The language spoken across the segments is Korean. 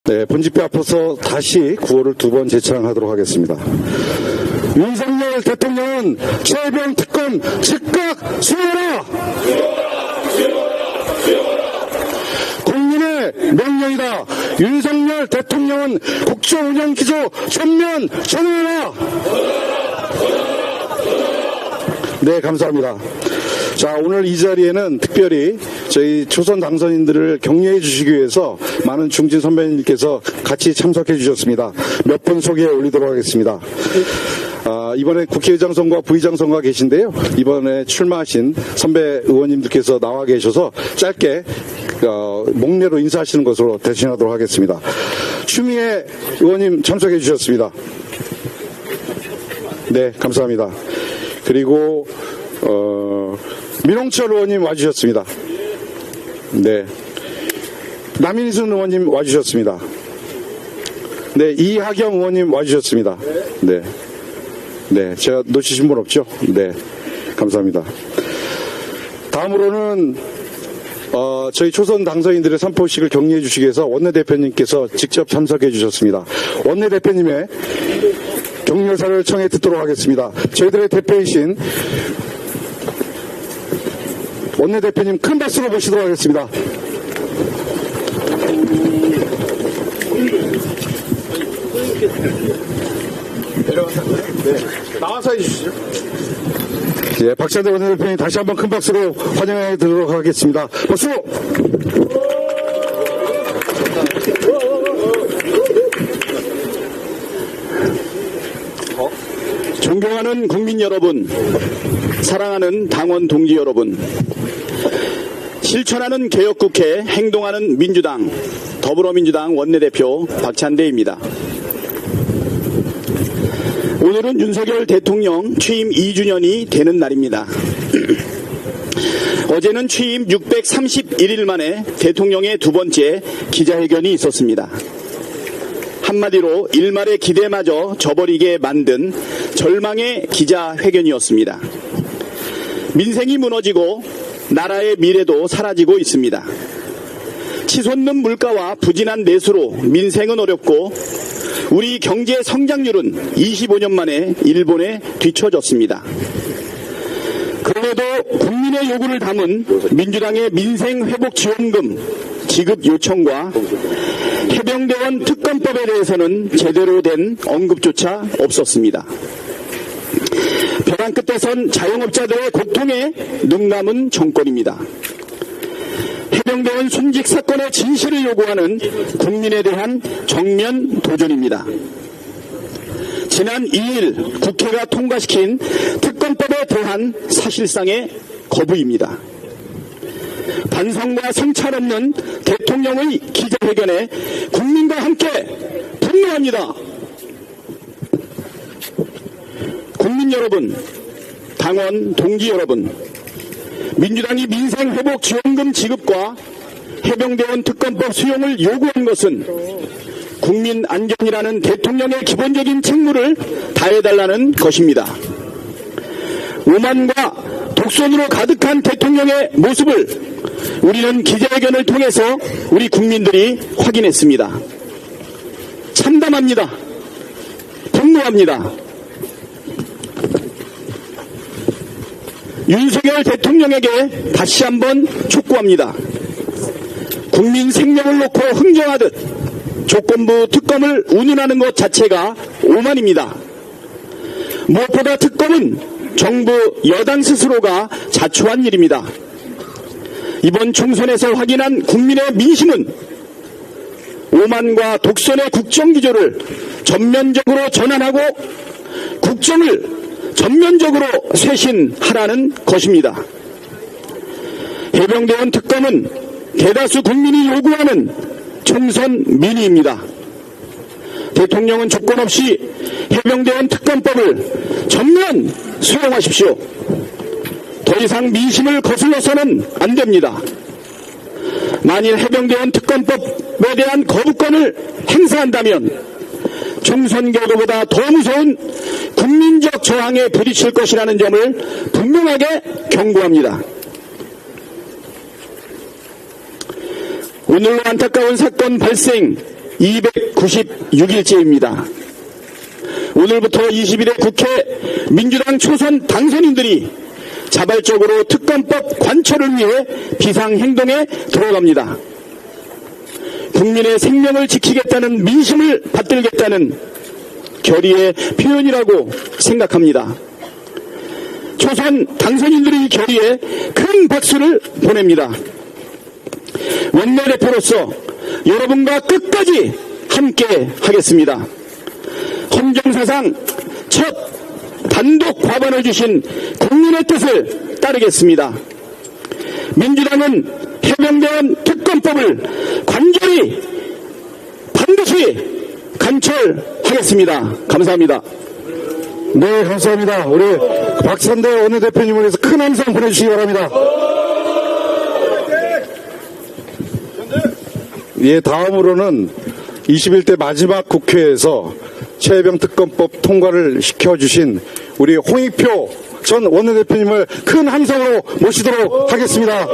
네, 본집회 앞에서 다시 구호를 2번 재창하도록 하겠습니다. 윤석열 대통령은 최병 특검 즉각 수용하라! 국민의 명령이다. 윤석열 대통령은 국정운영기조 전면 정의하라! 네, 감사합니다. 자, 오늘 이 자리에는 특별히 저희 초선 당선인들을 격려해 주시기 위해서 많은 중진 선배님께서 같이 참석해 주셨습니다. 몇 분 소개해 올리도록 하겠습니다. 이번에 국회의장 선거와 부의장 선거가 계신데요. 이번에 출마하신 선배 의원님들께서 나와 계셔서 짧게 목례로 인사하시는 것으로 대신하도록 하겠습니다. 추미애 의원님 참석해 주셨습니다. 네, 감사합니다. 그리고 민홍철 의원님 와주셨습니다. 네. 남인순 의원님 와주셨습니다. 네, 이하경 의원님 와주셨습니다. 네. 네, 제가 놓치신 분 없죠? 네, 감사합니다. 다음으로는 저희 초선 당선인들의 선포식을 격려해 주시기 위해서 원내대표님께서 직접 참석해 주셨습니다. 원내대표님의 격려사를 청해 듣도록 하겠습니다. 저희들의 대표이신 원내대표님 큰 박수로 모시도록 하겠습니다. 네, 나와서 해주시죠. 예, 박찬대 원내대표님 다시 한번 큰 박수로 환영해 드리도록 하겠습니다. 박수! 존경하는 국민 여러분, 사랑하는 당원 동지 여러분, 실천하는 개혁국회, 행동하는 민주당, 더불어민주당 원내대표 박찬대입니다. 오늘은 윤석열 대통령 취임 2주년이 되는 날입니다. 어제는 취임 631일 만에 대통령의 두 번째 기자회견이 있었습니다. 한마디로 일말의 기대마저 저버리게 만든 절망의 기자회견이었습니다. 민생이 무너지고 나라의 미래도 사라지고 있습니다. 치솟는 물가와 부진한 내수로 민생은 어렵고 우리 경제 성장률은 25년 만에 일본에 뒤처졌습니다. 그래도 국민의 요구를 담은 민주당의 민생회복지원금 지급 요청과 해병대원 특검법에 대해서는 제대로 된 언급조차 없었습니다. 벼랑 끝에 선 자영업자들의 고통에 눈감은 정권입니다. 해병대원 순직 사건의 진실을 요구하는 국민에 대한 정면 도전입니다. 지난 2일 국회가 통과시킨 특검법에 대한 사실상의 거부입니다. 반성과 성찰 없는 대통령의 기자회견에 국민과 함께 분노합니다. 국민 여러분, 당원 동지 여러분, 민주당이 민생회복지원금 지급과 해병대원 특검법 수용을 요구한 것은 국민 안전이라는 대통령의 기본적인 책무를 다해달라는 것입니다. 오만과 독선으로 가득한 대통령의 모습을 우리는 기자회견을 통해서 우리 국민들이 확인했습니다. 참담합니다. 분노합니다. 윤석열 대통령에게 다시 한번 촉구합니다. 국민 생명을 놓고 흥정하듯 조건부 특검을 운운하는 것 자체가 오만입니다. 무엇보다 특검은 정부 여당 스스로가 자초한 일입니다. 이번 총선에서 확인한 국민의 민심은 오만과 독선의 국정기조를 전면적으로 전환하고 국정을 전면적으로 쇄신하라는 것입니다. 해병대원 특검은 대다수 국민이 요구하는 총선 민의입니다. 대통령은 조건 없이 해병대원 특검법을 전면 수용하십시오. 더 이상 민심을 거슬러서는 안 됩니다. 만일 해병대원 특검법에 대한 거부권을 행사한다면 총선 결과보다 더 무서운 국민적 저항에 부딪힐 것이라는 점을 분명하게 경고합니다. 오늘로 안타까운 사건 발생, 296일째입니다. 오늘부터 20일에 국회 민주당 초선 당선인들이 자발적으로 특검법 관철을 위해 비상행동에 들어갑니다. 국민의 생명을 지키겠다는 민심을 받들겠다는 결의의 표현이라고 생각합니다. 초선 당선인들의 결의에 큰 박수를 보냅니다. 원내대표로서 여러분과 끝까지 함께 하겠습니다. 헌정사상 첫 단독 과반을 주신 국민의 뜻을 따르겠습니다. 민주당은 해병대원 특검법을 관절히 반드시 관철하겠습니다. 감사합니다. 네, 감사합니다. 우리 박선대 원내대표님을 위해서 큰 함성 보내주시기 바랍니다. 예, 다음으로는 21대 마지막 국회에서 최해병 특검법 통과를 시켜주신 우리 홍익표 전 원내대표님을 큰 함성으로 모시도록 하겠습니다.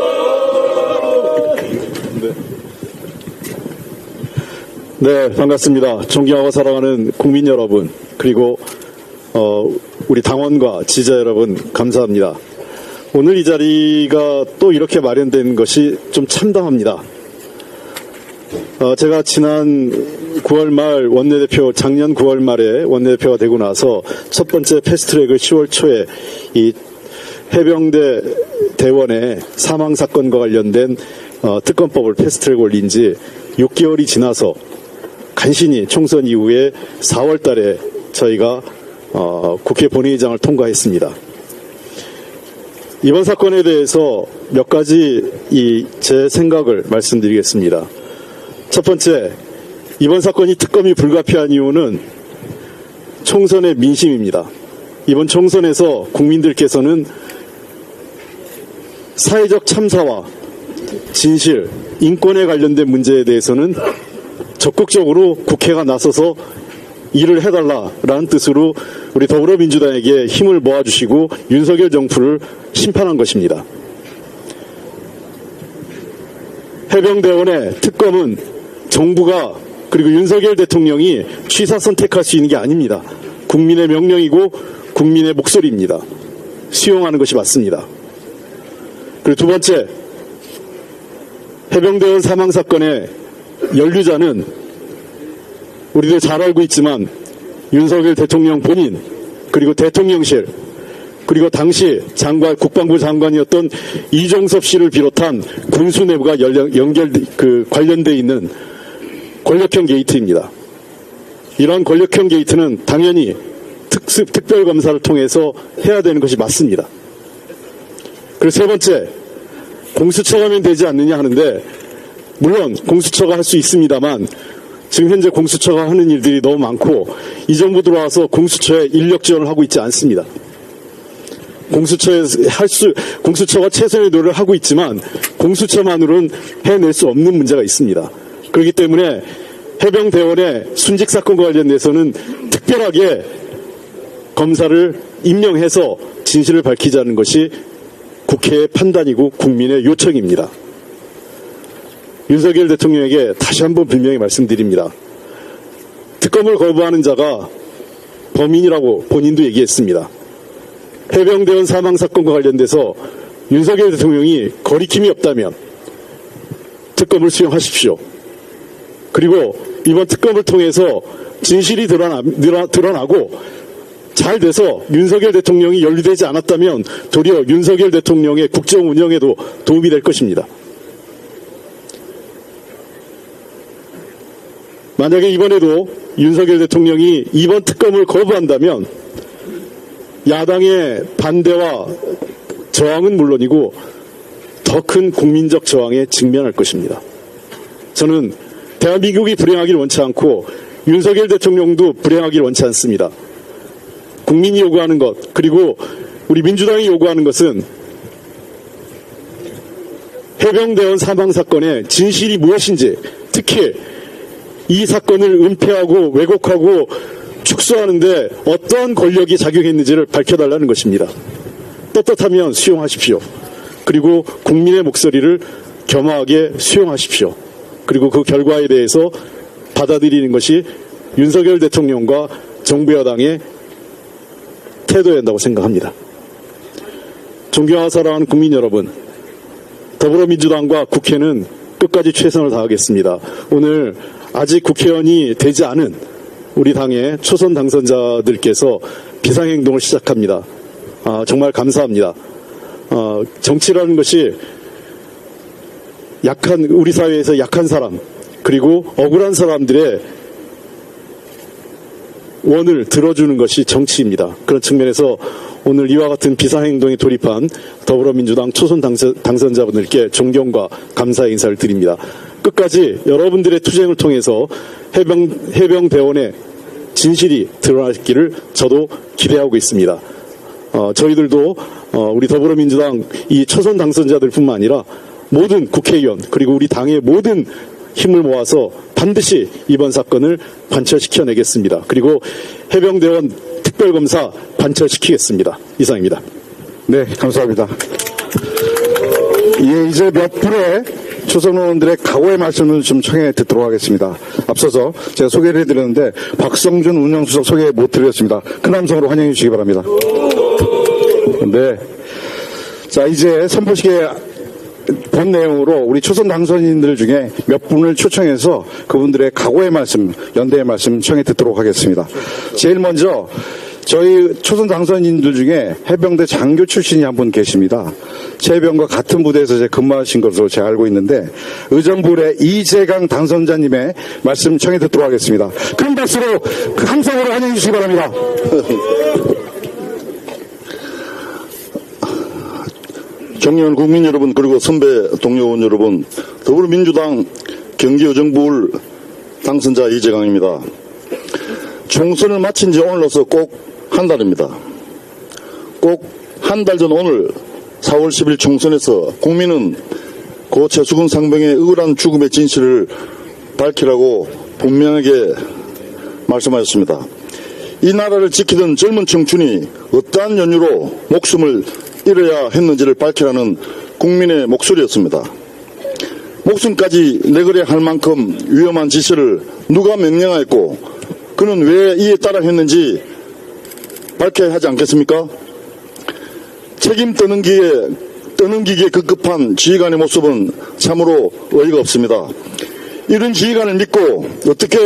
네, 반갑습니다. 존경하고 사랑하는 국민 여러분, 그리고 우리 당원과 지지자 여러분, 감사합니다. 오늘 이 자리가 또 이렇게 마련된 것이 좀 참담합니다. 제가 지난 9월 말 작년 9월 말에 원내대표가 되고 나서 첫 번째 패스트트랙을 10월 초에 이 해병대 대원의 사망사건과 관련된 특검법을 패스트트랙 올린 지 6개월이 지나서 간신히 총선 이후에 4월 달에 저희가 국회 본회의장을 통과했습니다. 이번 사건에 대해서 몇 가지 제 생각을 말씀드리겠습니다. 첫 번째, 이번 사건이 특검이 불가피한 이유는 총선의 민심입니다. 이번 총선에서 국민들께서는 사회적 참사와 진실, 인권에 관련된 문제에 대해서는 적극적으로 국회가 나서서 일을 해달라라는 뜻으로 우리 더불어민주당에게 힘을 모아주시고 윤석열 정부를 심판한 것입니다. 해병대원의 특검은 정부가 그리고 윤석열 대통령이 취사 선택할 수 있는 게 아닙니다. 국민의 명령이고 국민의 목소리입니다. 수용하는 것이 맞습니다. 그리고 두 번째, 해병대원 사망사건의 연루자는 우리도 잘 알고 있지만 윤석열 대통령 본인, 그리고 대통령실, 그리고 당시 국방부 장관이었던 이종섭 씨를 비롯한 군수 내부가 관련되어 있는 권력형 게이트입니다. 이러한 권력형 게이트는 당연히 특별검사를 통해서 해야 되는 것이 맞습니다. 그리고 세 번째, 공수처가면 되지 않느냐 하는데, 물론 공수처가 할 수 있습니다만 지금 현재 공수처가 하는 일들이 너무 많고 이 정부 들어와서 공수처에 인력 지원을 하고 있지 않습니다. 공수처가 최선의 노력을 하고 있지만 공수처만으로는 해낼 수 없는 문제가 있습니다. 그렇기 때문에 해병대원의 순직 사건과 관련돼서는 특별하게 검사를 임명해서 진실을 밝히자는 것이 국회의 판단이고 국민의 요청입니다. 윤석열 대통령에게 다시 한번 분명히 말씀드립니다. 특검을 거부하는 자가 범인이라고 본인도 얘기했습니다. 해병대원 사망사건과 관련돼서 윤석열 대통령이 거리낌이 없다면 특검을 수용하십시오. 그리고 이번 특검을 통해서 진실이 드러나고 잘 돼서 윤석열 대통령이 연루되지 않았다면 도리어 윤석열 대통령의 국정 운영에도 도움이 될 것입니다. 만약에 이번에도 윤석열 대통령이 이번 특검을 거부한다면 야당의 반대와 저항은 물론이고 더 큰 국민적 저항에 직면할 것입니다. 저는 대한민국이 불행하길 원치 않고 윤석열 대통령도 불행하길 원치 않습니다. 국민이 요구하는 것, 그리고 우리 민주당이 요구하는 것은 해병대원 사망사건의 진실이 무엇인지, 특히 이 사건을 은폐하고 왜곡하고 축소하는데 어떠한 권력이 작용했는지를 밝혀달라는 것입니다. 떳떳하면 수용하십시오. 그리고 국민의 목소리를 겸허하게 수용하십시오. 그리고 그 결과에 대해서 받아들이는 것이 윤석열 대통령과 정부 여당의 태도여야 한다고 생각합니다. 존경하고 사랑하는 국민 여러분, 더불어민주당과 국회는 끝까지 최선을 다하겠습니다. 오늘 아직 국회의원이 되지 않은 우리 당의 초선 당선자들께서 비상행동을 시작합니다. 정말 감사합니다. 정치라는 것이 우리 사회에서 약한 사람, 그리고 억울한 사람들의 원을 들어주는 것이 정치입니다. 그런 측면에서 오늘 이와 같은 비상행동에 돌입한 더불어민주당 초선 당선자분들께 존경과 감사의 인사를 드립니다. 끝까지 여러분들의 투쟁을 통해서 해병대원의 진실이 드러나기를 저도 기대하고 있습니다. 저희들도 우리 더불어민주당 이 초선 당선자들뿐만 아니라 모든 국회의원 그리고 우리 당의 모든 힘을 모아서 반드시 이번 사건을 관철시켜내겠습니다. 그리고 해병대원 특별검사 관철시키겠습니다. 이상입니다. 네, 감사합니다. 예, 이제 몇 분의 초선 의원들의 각오의 말씀을 좀 청해 듣도록 하겠습니다. 앞서서 제가 소개를 해드렸는데 박성준 운영수석 소개 못 드렸습니다. 큰 함성으로 환영해 주시기 바랍니다. 네. 자, 이제 선포식의 본 내용으로 우리 초선 당선인들 중에 몇 분을 초청해서 그분들의 각오의 말씀, 연대의 말씀 청해 듣도록 하겠습니다. 제일 먼저 저희 초선 당선인들 중에 해병대 장교 출신이 한 분 계십니다. 최해병과 같은 부대에서 이제 근무하신 것으로 제가 알고 있는데 의정부의 이재강 당선자님의 말씀 청해 듣도록 하겠습니다. 큰 박수로 함성으로 환영해 주시기 바랍니다. 존경하는 국민 여러분, 그리고 선배 동료 의원 여러분, 더불어민주당 경기의정부울 당선자 이재강입니다. 총선을 마친 지 오늘로서 꼭 한 달입니다. 꼭 한 달 전 오늘 4월 10일 총선에서 국민은 고 최수근 상병의 억울한 죽음의 진실을 밝히라고 분명하게 말씀하셨습니다. 이 나라를 지키던 젊은 청춘이 어떠한 연유로 목숨을 잃어야 했는지를 밝히라는 국민의 목소리였습니다. 목숨까지 내걸어야 할 만큼 위험한 지시를 누가 명령하였고 그는 왜 이에 따라 했는지 밝혀야 하지 않겠습니까? 책임 떠넘기기에 급급한 지휘관의 모습은 참으로 어이가 없습니다. 이런 지휘관을 믿고 어떻게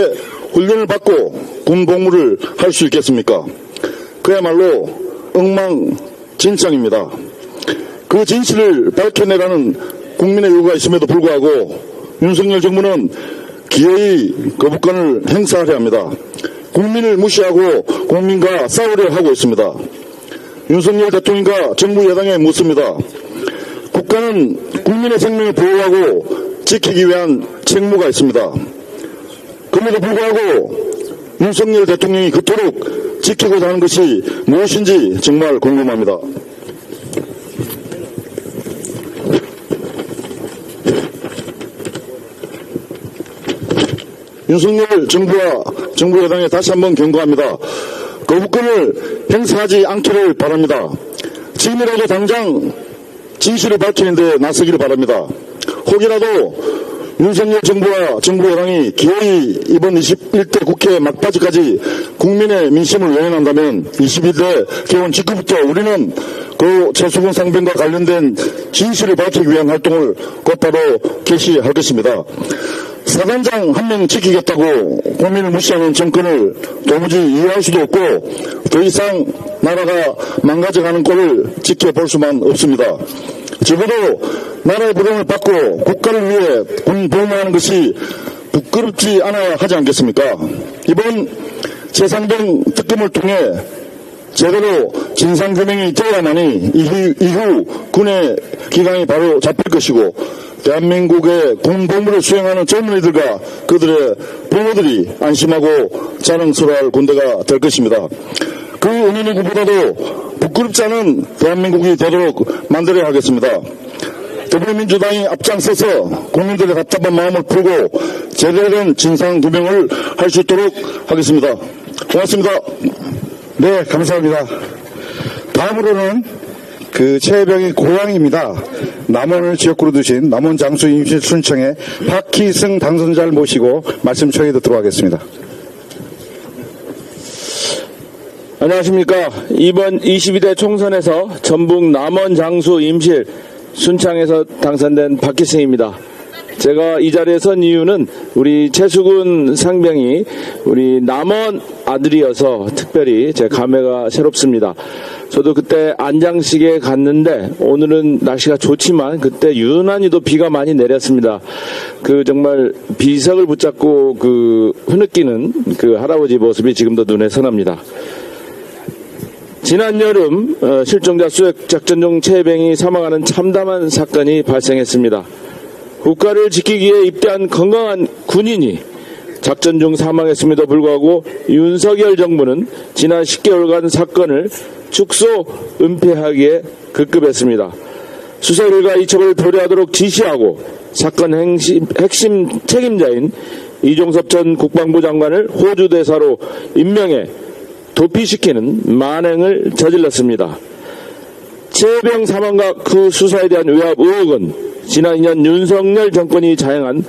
훈련을 받고 군 복무를 할 수 있겠습니까? 그야말로 엉망진창입니다. 그 진실을 밝혀내라는 국민의 요구가 있음에도 불구하고 윤석열 정부는 기어이 거부권을 행사하려 합니다. 국민을 무시하고 국민과 싸우려 하고 있습니다. 윤석열 대통령과 정부 여당에 묻습니다. 국가는 국민의 생명을 보호하고 지키기 위한 책무가 있습니다. 그럼에도 불구하고 윤석열 대통령이 그토록 지키고자 하는 것이 무엇인지 정말 궁금합니다. 윤석열 정부와 정부 여당에 다시 한번 경고합니다. 거부권을 행사하지 않기를 바랍니다. 지금이라도 당장 진실을 밝히는 데 나서기를 바랍니다. 혹이라도 윤석열 정부와 정부 여당이 기어이 이번 21대 국회 막바지까지 국민의 민심을 외면한다면 22대 개원 직후부터 우리는 고 최수근 상병과 관련된 진실을 밝히기 위한 활동을 곧바로 개시할 것입니다. 사단장 한 명 지키겠다고 국민을 무시하는 정권을 도무지 이해할 수도 없고 더 이상 나라가 망가져가는 꼴을 지켜볼 수만 없습니다. 적어도 나라의 부름을 받고 국가를 위해 군 복무하는 것이 부끄럽지 않아야 하지 않겠습니까? 이번 최상병 특검을 통해 제대로 진상규명이 되어야만이 이후 군의 기강이 바로 잡힐 것이고 대한민국의 군 복무를 수행하는 젊은이들과 그들의 부모들이 안심하고 자랑스러워할 군대가 될 것입니다. 그 어느 누구보다도 부끄럽지 않은 대한민국이 되도록 만들어야 하겠습니다. 더불어민주당이 앞장서서 국민들의 답답한 마음을 풀고 제대로 된 진상규명을 할 수 있도록 하겠습니다. 고맙습니다. 네, 감사합니다. 다음으로는 그 최혜병의 고향입니다. 남원을 지역구로 두신 남원 장수 임실 순청의 박희승 당선자를 모시고 말씀 청해 듣도록 하겠습니다. 안녕하십니까. 이번 22대 총선에서 전북 남원 장수 임실 순창에서 당선된 박희승입니다. 제가 이 자리에 선 이유는 우리 최수근 상병이 우리 남원 아들이어서 특별히 제 감회가 새롭습니다. 저도 그때 안장식에 갔는데 오늘은 날씨가 좋지만 그때 유난히도 비가 많이 내렸습니다. 그 정말 비석을 붙잡고 그 흐느끼는 그 할아버지 모습이 지금도 눈에 선합니다. 지난 여름 실종자 수색 작전 중 최혜병이 사망하는 참담한 사건이 발생했습니다. 국가를 지키기 위해 입대한 건강한 군인이 작전 중 사망했음에도 불구하고 윤석열 정부는 지난 10개월간 사건을 축소 은폐하기에 급급했습니다. 수사 일과 이첩을 도래하도록 지시하고 사건 핵심 책임자인 이종섭 전 국방부 장관을 호주 대사로 임명해 도피시키는 만행을 저질렀습니다. 최혜병 사망과 그 수사에 대한 외압 의혹은 지난 2년 윤석열 정권이 자행한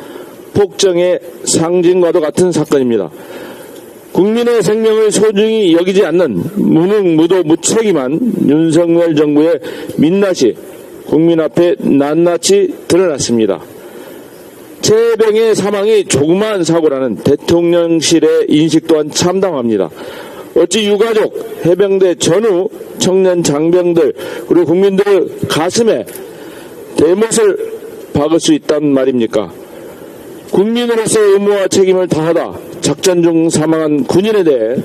폭정의 상징과도 같은 사건입니다. 국민의 생명을 소중히 여기지 않는 무능무도 무책임한 윤석열 정부의 민낯이 국민 앞에 낱낱이 드러났습니다. 최혜병의 사망이 조그마한 사고라는 대통령실의 인식 또한 참담합니다. 어찌 유가족, 해병대 전후 청년 장병들 그리고 국민들의 가슴에 대못을 박을 수 있단 말입니까? 국민으로서의 의무와 책임을 다하다 작전 중 사망한 군인에 대해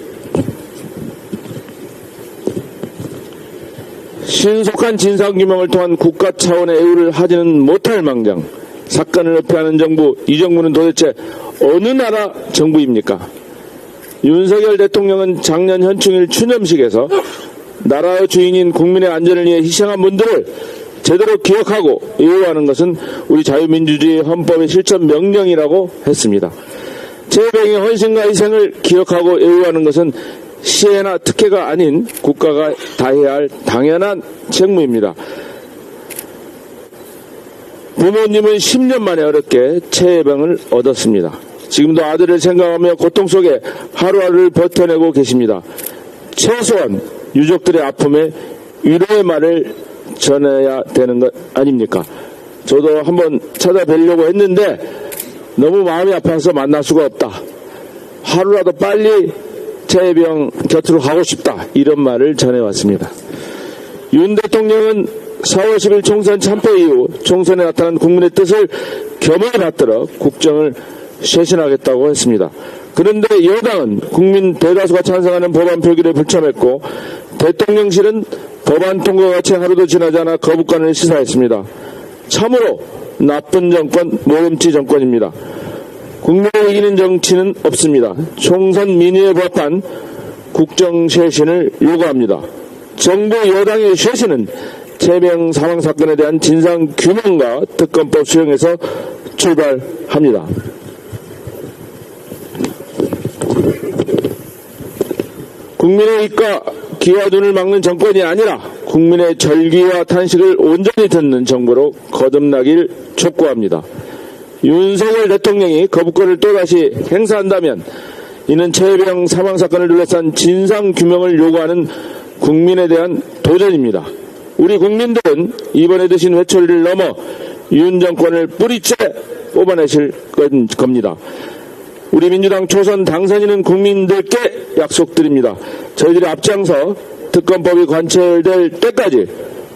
신속한 진상규명을 통한 국가 차원의 애우를 하지는 못할 망정 사건을 은폐하는 정부, 이 정부는 도대체 어느 나라 정부입니까? 윤석열 대통령은 작년 현충일 추념식에서 나라의 주인인 국민의 안전을 위해 희생한 분들을 제대로 기억하고 애우하는 것은 우리 자유민주주의 헌법의 실천 명령이라고 했습니다. 최혜병의 헌신과 희생을 기억하고 애우하는 것은 시혜나 특혜가 아닌 국가가 다해야 할 당연한 책무입니다. 부모님은 10년 만에 어렵게 최혜병을 얻었습니다. 지금도 아들을 생각하며 고통 속에 하루하루를 버텨내고 계십니다. 최소한 유족들의 아픔에 위로의 말을 전해야 되는 것 아닙니까? 저도 한번 찾아뵈려고 했는데 너무 마음이 아파서 만날 수가 없다. 하루라도 빨리 최혜병 곁으로 가고 싶다. 이런 말을 전해왔습니다. 윤 대통령은 4월 10일 총선 참패 이후 총선에 나타난 국민의 뜻을 겸허히 받들어 국정을 쇄신하겠다고 했습니다. 그런데 여당은 국민 대다수가 찬성하는 법안 표기를 불참했고 대통령실은 법안 통과가 채 하루도 지나지 않아 거부권을 시사했습니다. 참으로 나쁜 정권, 모름지 정권입니다. 국민을 이기는 정치는 없습니다. 총선 민의에 부합한 국정 쇄신을 요구합니다. 정부 여당의 쇄신은 최혜병 사망 사건에 대한 진상 규명과 특검법 수용에서 출발합니다. 국민의 이익과 기와 눈을 막는 정권이 아니라 국민의 절기와 탄식을 온전히 듣는 정부로 거듭나길 촉구합니다. 윤석열 대통령이 거부권을 또다시 행사한다면 이는 최혜병 사망 사건을 둘러싼 진상규명을 요구하는 국민에 대한 도전입니다. 우리 국민들은 이번에 드신 회초리를 넘어 윤 정권을 뿌리째 뽑아내실 겁니다. 우리 민주당 초선 당선인은 국민들께 약속드립니다. 저희들이 앞장서 특검법이 관철될 때까지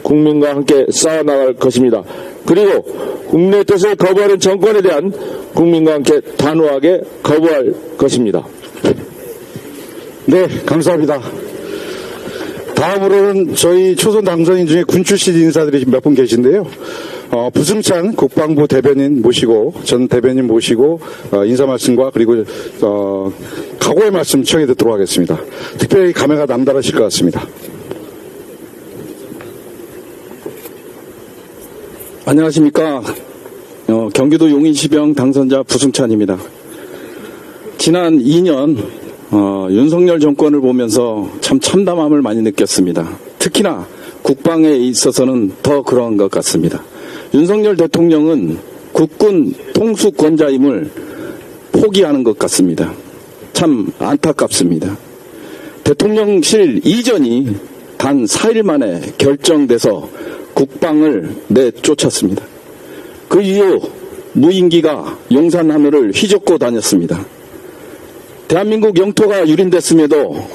국민과 함께 싸워나갈 것입니다. 그리고 국민의 뜻을 거부하는 정권에 대한 국민과 함께 단호하게 거부할 것입니다. 네, 감사합니다. 다음으로는 저희 초선 당선인 중에 군 출신 인사들이 몇 분 계신데요. 부승찬 국방부 대변인 모시고 전 대변인 모시고 인사 말씀과 그리고 각오의 말씀 청해 듣도록 하겠습니다. 특별히 감회가 남다르실 것 같습니다. 안녕하십니까. 경기도 용인시병 당선자 부승찬입니다. 지난 2년 윤석열 정권을 보면서 참 참담함을 많이 느꼈습니다. 특히나 국방에 있어서는 더 그러한 것 같습니다. 윤석열 대통령은 국군 통수권자임을 포기하는 것 같습니다. 참 안타깝습니다. 대통령실 이전이 단 4일 만에 결정돼서 국방을 내쫓았습니다. 그 이후 무인기가 용산 하늘을 휘젓고 다녔습니다. 대한민국 영토가 유린됐음에도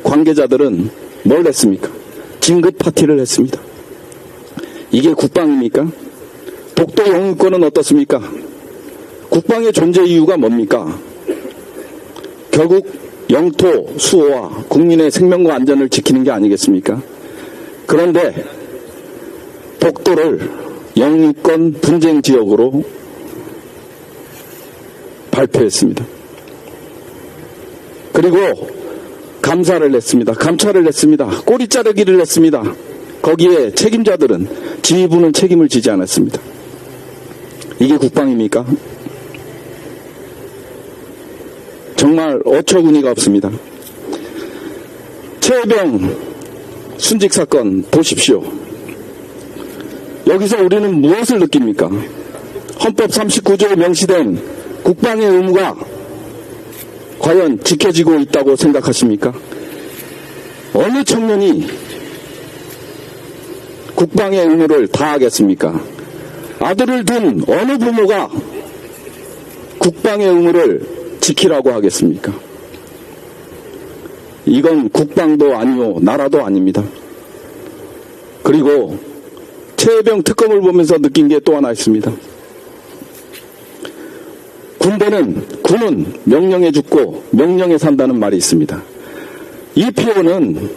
관계자들은 뭘 했습니까? 진급 파티를 했습니다. 이게 국방입니까? 독도 영유권은 어떻습니까? 국방의 존재 이유가 뭡니까? 결국 영토 수호와 국민의 생명과 안전을 지키는 게 아니겠습니까? 그런데 독도를 영유권 분쟁 지역으로 발표했습니다. 그리고 감찰을 했습니다. 꼬리 자르기를 했습니다. 거기에 책임자들은 지휘부는 책임을 지지 않았습니다. 이게 국방입니까? 정말 어처구니가 없습니다. 최혜병 순직 사건 보십시오. 여기서 우리는 무엇을 느낍니까? 헌법 39조에 명시된 국방의 의무가 과연 지켜지고 있다고 생각하십니까? 어느 청년이 국방의 의무를 다하겠습니까? 아들을 둔 어느 부모가 국방의 의무를 지키라고 하겠습니까? 이건 국방도 아니요 나라도 아닙니다. 그리고 최혜병 특검을 보면서 느낀 게 또 하나 있습니다. 군은 명령에 죽고 명령에 산다는 말이 있습니다. 이 표현은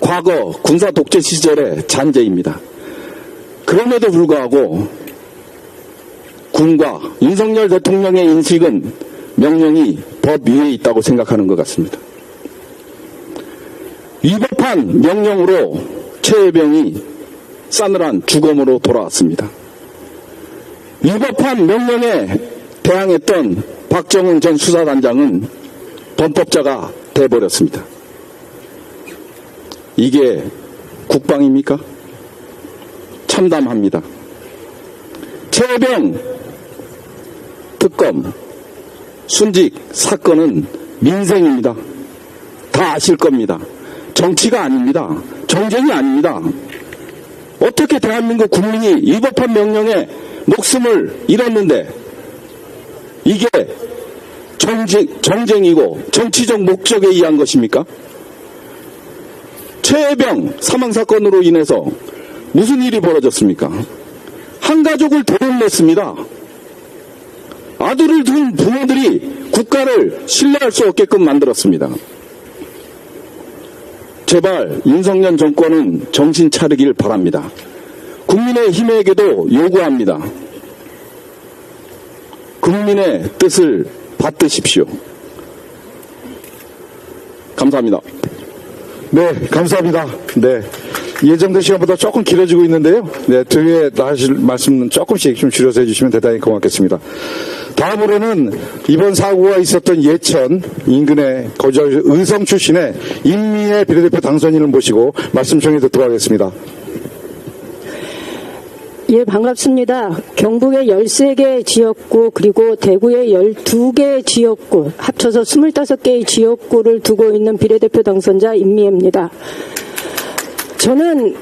과거 군사 독재 시절의 잔재입니다. 그럼에도 불구하고 군과 윤석열 대통령의 인식은 명령이 법 위에 있다고 생각하는 것 같습니다. 위법한 명령으로 최혜병이 싸늘한 죽음으로 돌아왔습니다. 위법한 명령에 대항했던 박정훈 전 수사단장은 범법자가 돼버렸습니다. 이게 국방입니까? 참담합니다. 최혜병 특검 순직 사건은 민생입니다. 다 아실 겁니다. 정치가 아닙니다. 정쟁이 아닙니다. 어떻게 대한민국 국민이 위법한 명령에 목숨을 잃었는데 이게 정쟁이고 정치적 목적에 의한 것입니까? 최혜병 사망사건으로 인해서 무슨 일이 벌어졌습니까? 한 가족을 대동냈습니다. 아들을 둔 부모들이 국가를 신뢰할 수 없게끔 만들었습니다. 제발 윤석열 정권은 정신 차리길 바랍니다. 국민의힘에게도 요구합니다. 국민의 뜻을 받드십시오. 감사합니다. 네, 감사합니다. 네. 예정된 시간보다 조금 길어지고 있는데요. 네, 뒤에 하실 말씀은 조금씩 좀 줄여서 해주시면 대단히 고맙겠습니다. 다음으로는 이번 사고가 있었던 예천 인근에 거주하는 의성 출신의 임미애 비례대표 당선인을 모시고 말씀 청해 듣도록 하겠습니다. 예, 반갑습니다. 경북의 13개 지역구 그리고 대구의 12개 지역구 합쳐서 25개의 지역구를 두고 있는 비례대표 당선자 임미애입니다. 저는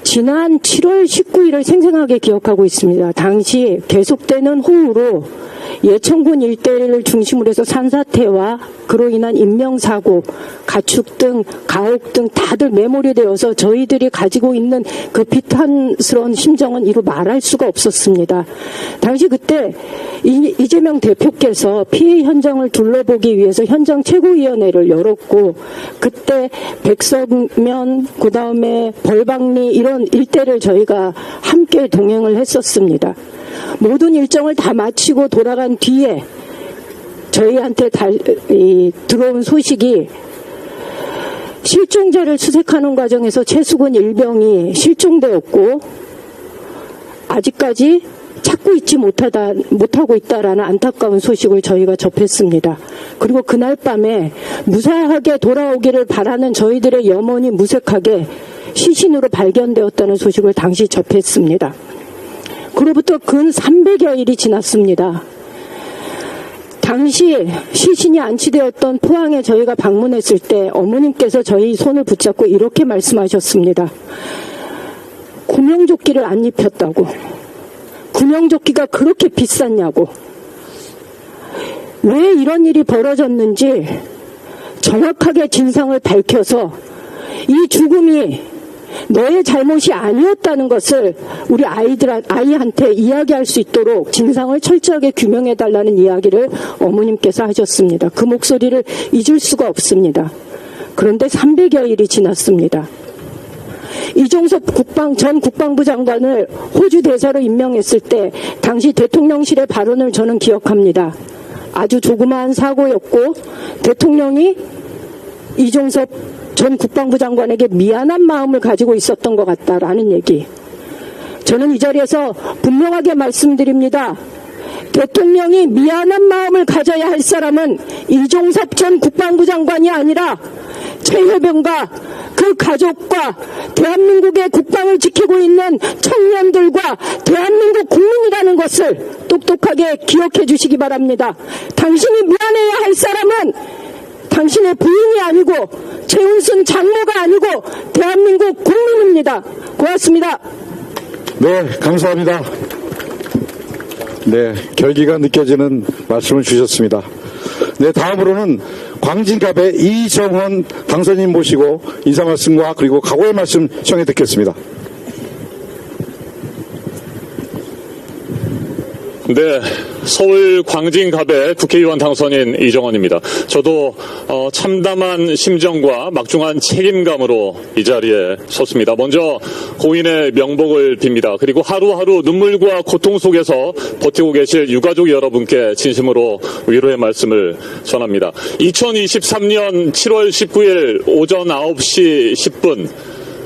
지난 7월 19일을 생생하게 기억하고 있습니다. 당시 계속되는 호우로 예천군 일대를 중심으로 해서 산사태와 그로 인한 인명사고, 가축 등 가옥 등 다들 매몰이 되어서 저희들이 가지고 있는 그 비탄스러운 심정은 이루 말할 수가 없었습니다. 당시 그때 이재명 대표께서 피해 현장을 둘러보기 위해서 현장 최고위원회를 열었고 그때 백석면 그다음에 벌방리 이런 일대를 저희가 함께 동행을 했었습니다. 모든 일정을 다 마치고 돌아간 뒤에 저희한테 들어온 소식이 실종자를 수색하는 과정에서 최수근 일병이 실종되었고 아직까지 찾고 있지 못하고 있다라는 안타까운 소식을 저희가 접했습니다. 그리고 그날 밤에 무사하게 돌아오기를 바라는 저희들의 염원이 무색하게 시신으로 발견되었다는 소식을 당시 접했습니다. 그로부터 근 300여일이 지났습니다. 당시 시신이 안치되었던 포항에 저희가 방문했을 때 어머님께서 저희 손을 붙잡고 이렇게 말씀하셨습니다. 구명조끼를 안 입혔다고. 구명조끼가 그렇게 비쌌냐고. 왜 이런 일이 벌어졌는지 정확하게 진상을 밝혀서 이 죽음이 너의 잘못이 아니었다는 것을 우리 아이한테 이야기할 수 있도록 진상을 철저하게 규명해달라는 이야기를 어머님께서 하셨습니다. 그 목소리를 잊을 수가 없습니다. 그런데 300여일이 지났습니다. 이종섭 전 국방부 장관을 호주 대사로 임명했을 때 당시 대통령실의 발언을 저는 기억합니다. 아주 조그마한 사고였고 대통령이 이종섭 전 국방부 장관에게 미안한 마음을 가지고 있었던 것 같다라는 얘기. 저는 이 자리에서 분명하게 말씀드립니다. 대통령이 미안한 마음을 가져야 할 사람은 이종섭 전 국방부 장관이 아니라 최혜병과 그 가족과 대한민국의 국방을 지키고 있는 청년들과 대한민국 국민이라는 것을 똑똑하게 기억해 주시기 바랍니다. 당신이 미안해야 할 사람은 당신의 부인이 아니고 최은순 장모가 아니고 대한민국 국민입니다. 고맙습니다. 네, 감사합니다. 네, 결기가 느껴지는 말씀을 주셨습니다. 네, 다음으로는 광진갑의 이정헌 당선인 모시고 인사 말씀과 그리고 각오의 말씀 청해 듣겠습니다. 네, 서울 광진갑의 국회의원 당선인 이정헌입니다. 저도 참담한 심정과 막중한 책임감으로 이 자리에 섰습니다. 먼저 고인의 명복을 빕니다. 그리고 하루하루 눈물과 고통 속에서 버티고 계실 유가족 여러분께 진심으로 위로의 말씀을 전합니다. 2023년 7월 19일 오전 9시 10분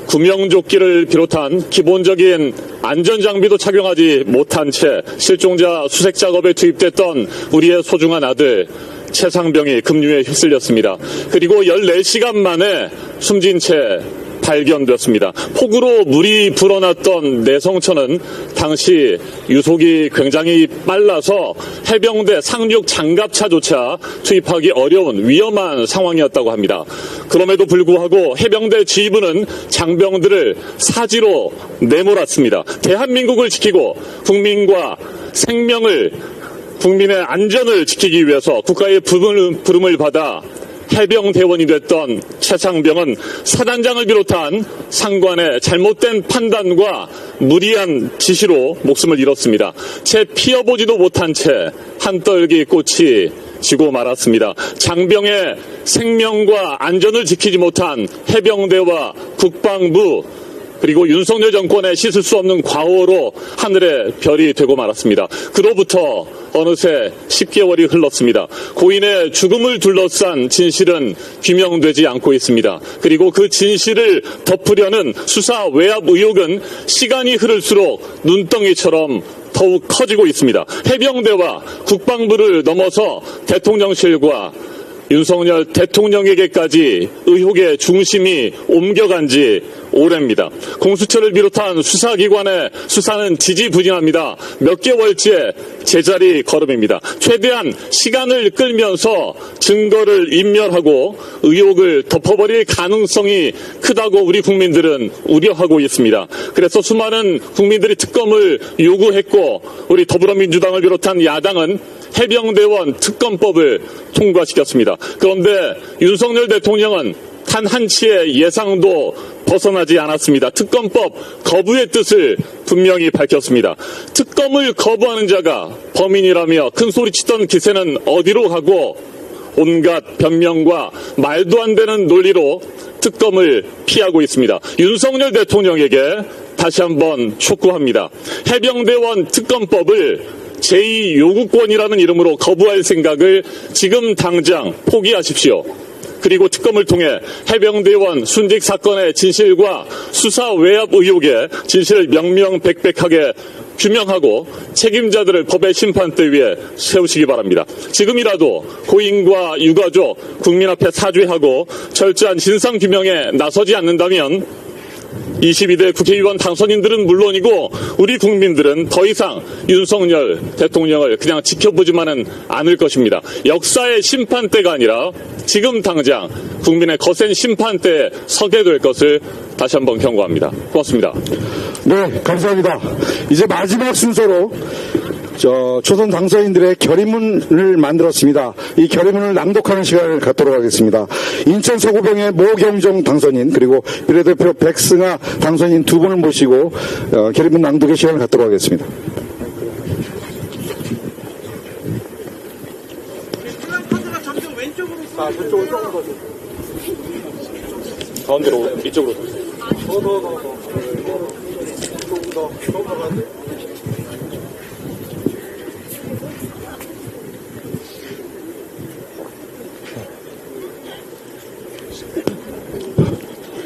구명조끼를 비롯한 기본적인 안전장비도 착용하지 못한 채 실종자 수색 작업에 투입됐던 우리의 소중한 아들 최상병이 급류에 휩쓸렸습니다. 그리고 14시간 만에 숨진 채 발견되었습니다. 폭우로 물이 불어났던 내성천은 당시 유속이 굉장히 빨라서 해병대 상륙 장갑차조차 투입하기 어려운 위험한 상황이었다고 합니다. 그럼에도 불구하고 해병대 지휘부는 장병들을 사지로 내몰았습니다. 대한민국을 지키고 국민과 생명을 국민의 안전을 지키기 위해서 국가의 부름을 받아 해병대원이 됐던 최상병은 사단장을 비롯한 상관의 잘못된 판단과 무리한 지시로 목숨을 잃었습니다. 채 피어보지도 못한 채 한떨기 꽃이 지고 말았습니다. 장병의 생명과 안전을 지키지 못한 해병대와 국방부 그리고 윤석열 정권의 씻을 수 없는 과오로 하늘의 별이 되고 말았습니다. 그로부터 어느새 10개월이 흘렀습니다. 고인의 죽음을 둘러싼 진실은 규명되지 않고 있습니다. 그리고 그 진실을 덮으려는 수사 외압 의혹은 시간이 흐를수록 눈덩이처럼 더욱 커지고 있습니다. 해병대와 국방부를 넘어서 대통령실과 윤석열 대통령에게까지 의혹의 중심이 옮겨간 지 오래입니다. 공수처를 비롯한 수사기관의 수사는 지지부진합니다. 몇 개월째 제자리 걸음입니다. 최대한 시간을 끌면서 증거를 인멸하고 의혹을 덮어버릴 가능성이 크다고 우리 국민들은 우려하고 있습니다. 그래서 수많은 국민들이 특검을 요구했고 우리 더불어민주당을 비롯한 야당은 해병대원 특검법을 통과시켰습니다. 그런데 윤석열 대통령은 단 한치의 예상도 벗어나지 않았습니다. 특검법 거부의 뜻을 분명히 밝혔습니다. 특검을 거부하는 자가 범인이라며 큰소리치던 기세는 어디로 가고 온갖 변명과 말도 안 되는 논리로 특검을 피하고 있습니다. 윤석열 대통령에게 다시 한번 촉구합니다. 해병대원 특검법을 제2요구권이라는 이름으로 거부할 생각을 지금 당장 포기하십시오. 그리고 특검을 통해 해병대원 순직 사건의 진실과 수사 외압 의혹의 진실을 명명백백하게 규명하고 책임자들을 법의 심판대 위에 세우시기 바랍니다. 지금이라도 고인과 유가족, 국민 앞에 사죄하고 철저한 진상규명에 나서지 않는다면 22대 국회의원 당선인들은 물론이고 우리 국민들은 더 이상 윤석열 대통령을 그냥 지켜보지만은 않을 것입니다. 역사의 심판대가 아니라 지금 당장 국민의 거센 심판대에 서게 될 것을 다시 한번 경고합니다. 고맙습니다. 네, 감사합니다. 이제 마지막 순서로 초선 당선인들의 결의문을 만들었습니다. 이 결의문을 낭독하는 시간을 갖도록 하겠습니다. 인천 서구병의 모경정 당선인 그리고 비례대표 백승아 당선인 두 분을 모시고 결의문 낭독의 시간을 갖도록 하겠습니다. 가운데로 이쪽으로.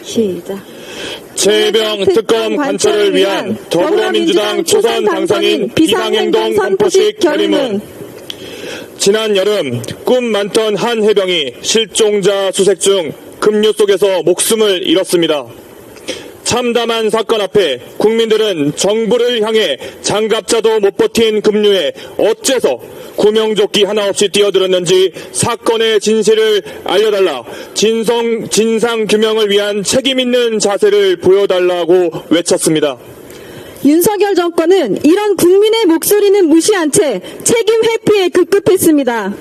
시작. 최혜병 특검 관철을 위한 더불어민주당 초선 당선인 비상행동 선포식 결의문. 지난 여름 꿈 많던 한 해병이 실종자 수색 중 급류 속에서 목숨을 잃었습니다. 참담한 사건 앞에 국민들은 정부를 향해 장갑차도 못 버틴 급류에 어째서 구명조끼 하나 없이 뛰어들었는지 사건의 진실을 알려달라, 진상규명을 위한 책임있는 자세를 보여달라고 외쳤습니다. 윤석열 정권은 이런 국민의 목소리는 무시한 채 책임 회피에 급급했습니다.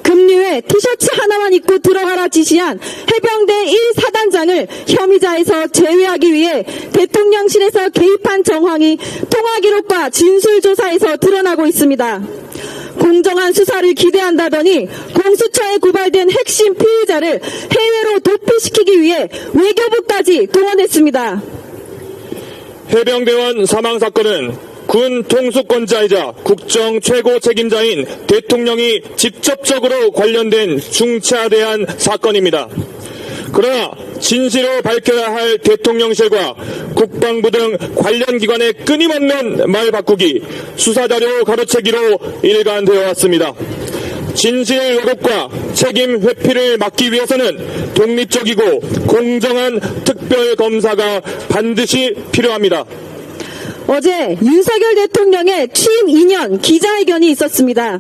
급류에 티셔츠 하나만 입고 들어가라 지시한 해병대 1사단장을 혐의자에서 제외하기 위해 대통령실에서 개입한 정황이 통화기록과 진술조사에서 드러나고 있습니다. 공정한 수사를 기대한다더니 공수처에 고발된 핵심 피의자를 해외로 도피시키기 위해 외교부까지 동원했습니다. 해병대원 사망 사건은 군 통수권자이자 국정 최고 책임자인 대통령이 직접적으로 관련된 중차대한 사건입니다. 그러나 진실을 밝혀야 할 대통령실과 국방부 등 관련 기관의 끊임없는 말 바꾸기, 수사자료 가로채기로 일관되어 왔습니다. 진실 왜곡과 책임 회피를 막기 위해서는 독립적이고 공정한 특별검사가 반드시 필요합니다. 어제 윤석열 대통령의 취임 2년 기자회견이 있었습니다.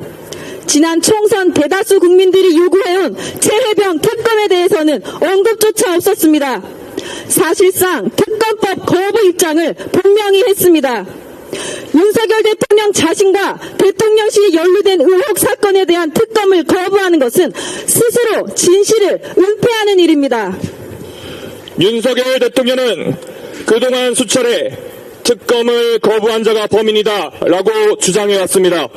지난 총선 대다수 국민들이 요구해온 최혜병 특검에 대해서는 언급조차 없었습니다. 사실상 특검법 거부 입장을 분명히 했습니다. 윤석열 대통령 자신과 대통령실이 연루된 의혹 사건에 대한 특검을 거부하는 것은 스스로 진실을 은폐하는 일입니다. 윤석열 대통령은 그동안 수차례 특검을 거부한 자가 범인이다 라고 주장해왔습니다.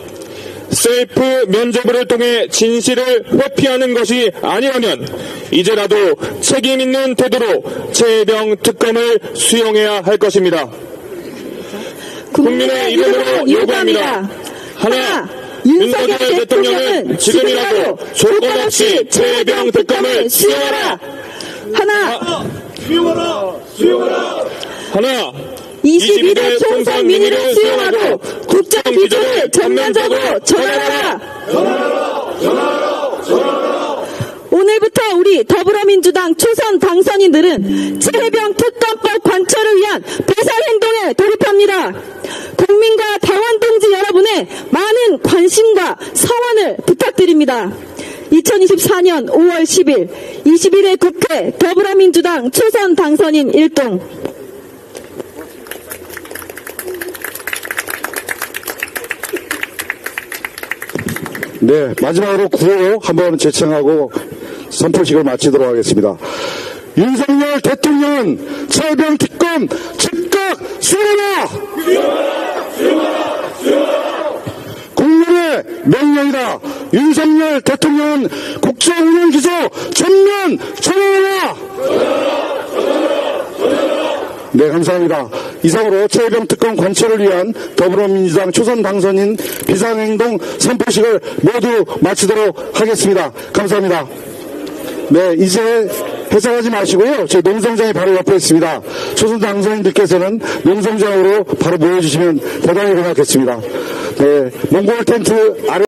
셀프 면죄부를 통해 진실을 회피하는 것이 아니라면 이제라도 책임있는 태도로 최혜병 특검을 수용해야 할 것입니다. 국민의 이름으로 요구합니다. 하나, 윤석열 대통령은 지금이라도 조건 없이 최혜병 특검을 수용하라. 하나, 22대 총선 민의를 수용하고 국정 기조를 전면적으로 전환하라. 오늘부터 우리 더불어민주당 초선 당선인들은 최혜병 특검법 관철을 위한 비상행동에 돌입합니다. 국민과 당원 동지 여러분의 많은 관심과 성원을 부탁드립니다. 2024년 5월 10일 21대 국회 더불어민주당 초선 당선인 1동. 네, 마지막으로 구호로 한번 제청하고 선포식을 마치도록 하겠습니다. 윤석열 대통령은 최혜병 특검 즉각 수용하라! 국민의 명령이다. 윤석열 대통령은 국정운영기조 전면 전환하라! 네, 감사합니다. 이상으로 최혜병 특검 관철을 위한 더불어민주당 초선 당선인 비상행동 선포식을 모두 마치도록 하겠습니다. 감사합니다. 네, 이제 회상하지 마시고요. 저희 농성장이 바로 옆에 있습니다. 초선 당선인들께서는 농성장으로 바로 모여주시면 대단히 고맙겠습니다. 네, 몽골 텐트 아래